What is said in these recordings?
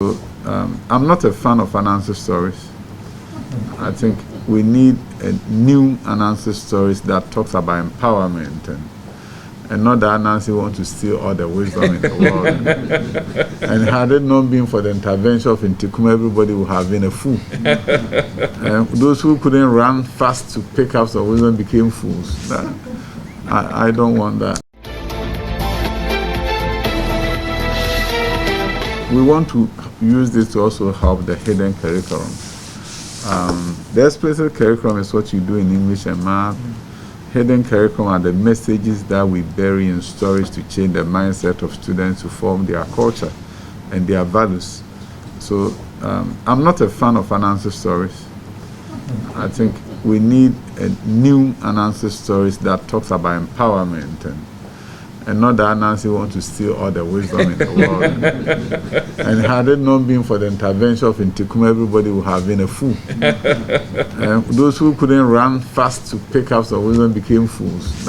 I'm not a fan of Ananse stories. I think we need a new Ananse stories that talks about empowerment and not that Ananse want to steal all the wisdom in the world. And had it not been for the intervention of Intikum, everybody would have been a fool. And those who couldn't run fast to pick up some wisdom became fools. I don't want that. We want to use this to also help the hidden curriculum. The explicit curriculum is what you do in English and math. Hidden curriculum are the messages that we bury in stories to change the mindset of students to form their culture and their values. So I'm not a fan of Ananse stories. I think we need a new Ananse stories that talks about empowerment and not that Ananse want to steal all the wisdom in the world. And had it not been for the intervention of Intikum, everybody would have been a fool. And those who couldn't run fast to pick up some wisdom became fools.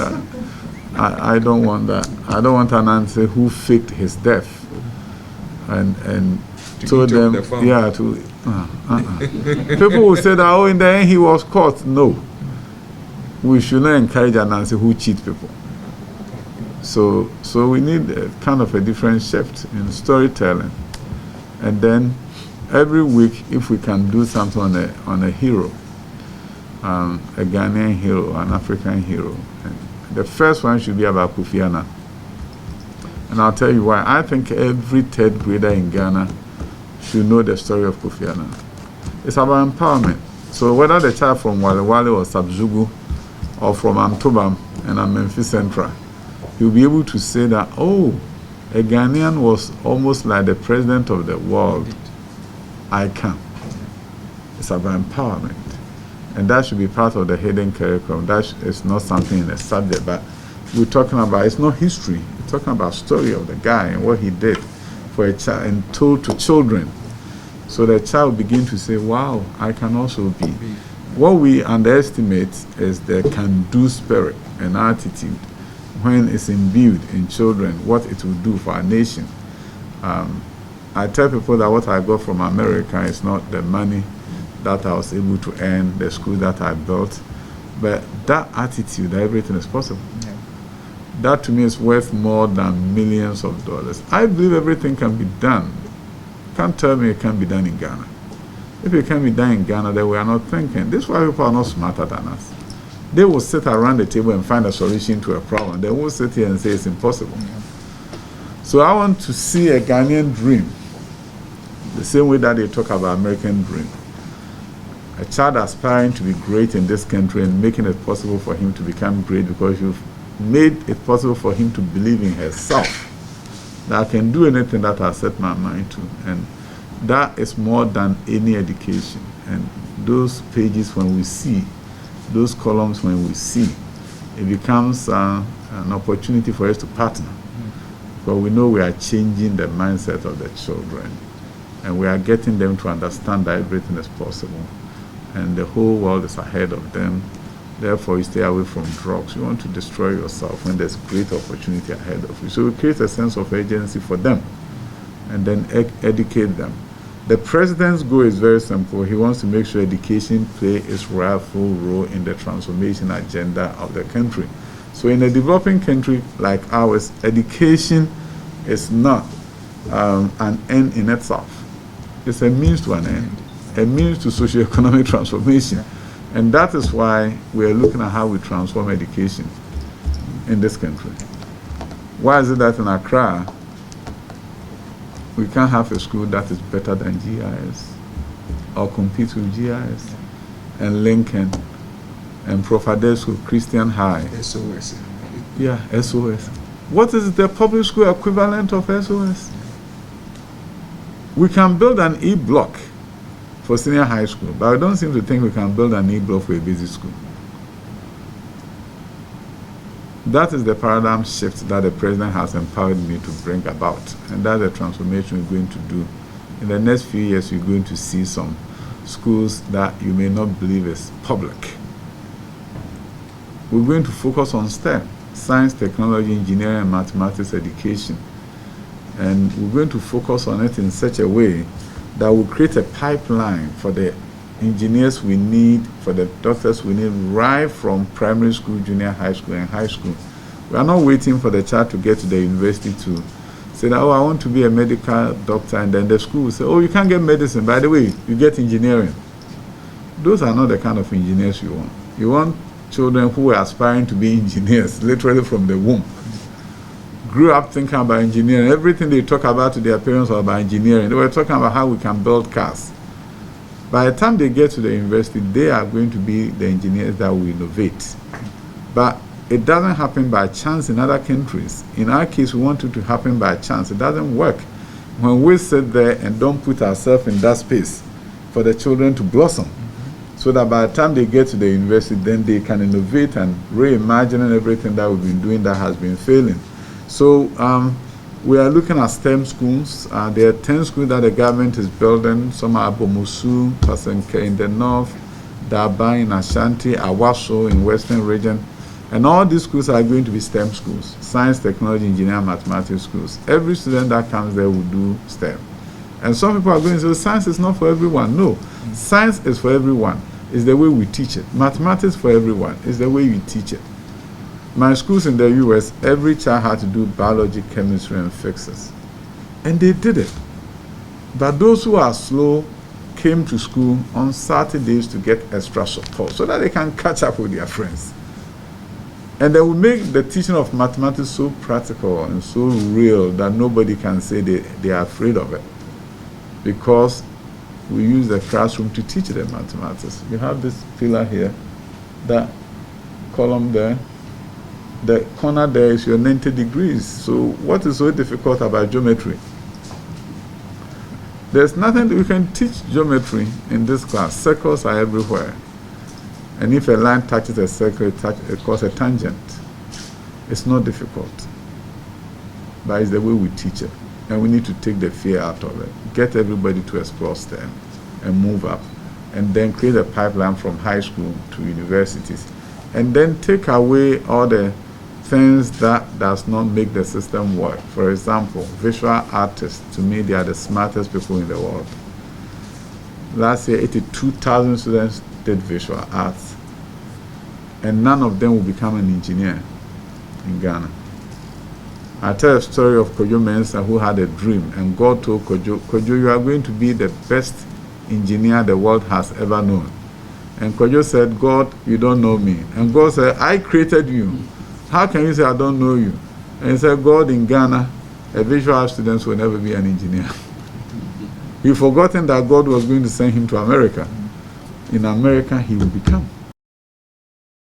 I don't want that. I don't want Ananse who faked his death and told them, yeah, people will say that, oh, in the end he was caught. No. We should not encourage Ananse who cheat people. So we need a kind of a different shift in storytelling. And then every week, if we can do something on a hero, a Ghanaian hero, an African hero. And the first one should be about Kofi Annan. And I'll tell you why. I think every third grader in Ghana should know the story of Kofi Annan. It's about empowerment. So whether the child from Wale Wale or Sabzugu or from Antobam and Memphis Central, you'll be able to say that, oh, a Ghanaian was almost like the president of the world. I can. It's about empowerment. And that should be part of the hidden curriculum. That is not something in a subject, but we're talking about, it's not history. We're talking about story of the guy and what he did for a child and told to children. So the child begin to say, wow, I can also be. What we underestimate is the can-do spirit and attitude. When it's imbued in children, what it will do for our nation. I tell people that what I got from America is not the money that I was able to earn, the school that I built, but that attitude that everything is possible. Yeah. That to me is worth more than millions of dollars. I believe everything can be done. You can't tell me it can't be done in Ghana. If it can be done in Ghana, then we are not thinking. This is why people are not smarter than us. They will sit around the table and find a solution to a problem. They won't sit here and say it's impossible. Yeah. So I want to see a Ghanaian dream, the same way that they talk about American dream. A child aspiring to be great in this country and making it possible for him to become great because you've made it possible for him to believe in herself. That I can do anything that I set my mind to. And that is more than any education. And those pages when we see, those columns when we see, it becomes an opportunity for us to partner. Because we know we are changing the mindset of the children. And we are getting them to understand that everything is possible. And the whole world is ahead of them. Therefore, you stay away from drugs. You want to destroy yourself when there's great opportunity ahead of you. So we create a sense of urgency for them and then educate them. The president's goal is very simple. He wants to make sure education plays its rightful role in the transformation agenda of the country. So in a developing country like ours, education is not an end in itself. It's a means to an end, a means to socio-economic transformation. And that is why we are looking at how we transform education in this country. Why is it that in Accra, we can't have a school that is better than GIS or compete with GIS and Lincoln and Profadesco Christian High? SOS. Yeah, SOS. What is the public school equivalent of SOS? We can build an E-block for senior high school, but I don't seem to think we can build an E-block for a basic school. That is the paradigm shift that the president has empowered me to bring about. And that's the transformation we're going to do. In the next few years, you're going to see some schools that you may not believe is public. We're going to focus on STEM, science, technology, engineering, and mathematics education. And we're going to focus on it in such a way that will create a pipeline for the engineers we need, for the doctors we need, right from primary school, junior high school, and high school. We are not waiting for the child to get to the university to say that, oh, I want to be a medical doctor, and then the school will say, oh, you can't get medicine. By the way, you get engineering. Those are not the kind of engineers you want. You want children who are aspiring to be engineers, literally from the womb. Grew up thinking about engineering. Everything they talk about to their parents was about engineering. They were talking about how we can build cars. By the time they get to the university, they are going to be the engineers that will innovate. But it doesn't happen by chance in other countries. In our case, we want it to happen by chance. It doesn't work. When we sit there and don't put ourselves in that space for the children to blossom, so that by the time they get to the university, then they can innovate and reimagine everything that we've been doing that has been failing. So we are looking at STEM schools. There are 10 schools that the government is building. Some are Bomusu, Pasenke in the north, Daba in Ashanti, Awaso in western region. And all these schools are going to be STEM schools, science, technology, engineering, mathematics schools. Every student that comes there will do STEM. And some people are going to say, science is not for everyone. No, science is for everyone. It's the way we teach it. Mathematics for everyone. It's the way you teach it. My schools in the US, every child had to do biology, chemistry, and physics. And they did it. But those who are slow came to school on Saturdays to get extra support so that they can catch up with their friends. And they will make the teaching of mathematics so practical and so real that nobody can say they are afraid of it. Because we use the classroom to teach them mathematics. You have this pillar here, that column there. The corner there is your 90 degrees. So what is so difficult about geometry? There's nothing that we can teach geometry in this class. Circles are everywhere. And if a line touches a circle, it causes a tangent. It's not difficult. But it's the way we teach it. And we need to take the fear out of it. Get everybody to explore STEM and move up. And then create a pipeline from high school to universities. And then take away all the things that does not make the system work. For example, visual artists, to me, they are the smartest people in the world. Last year, 82,000 students did visual arts. And none of them will become an engineer in Ghana. I tell a story of Kojo Mensah, who had a dream, and God told Kojo, you are going to be the best engineer the world has ever known. And Kojo said, God, you don't know me. And God said, I created you. How can you say I don't know you? And he said, God, in Ghana, a visual art student will never be an engineer. He forgotten that God was going to send him to America. In America, he will become.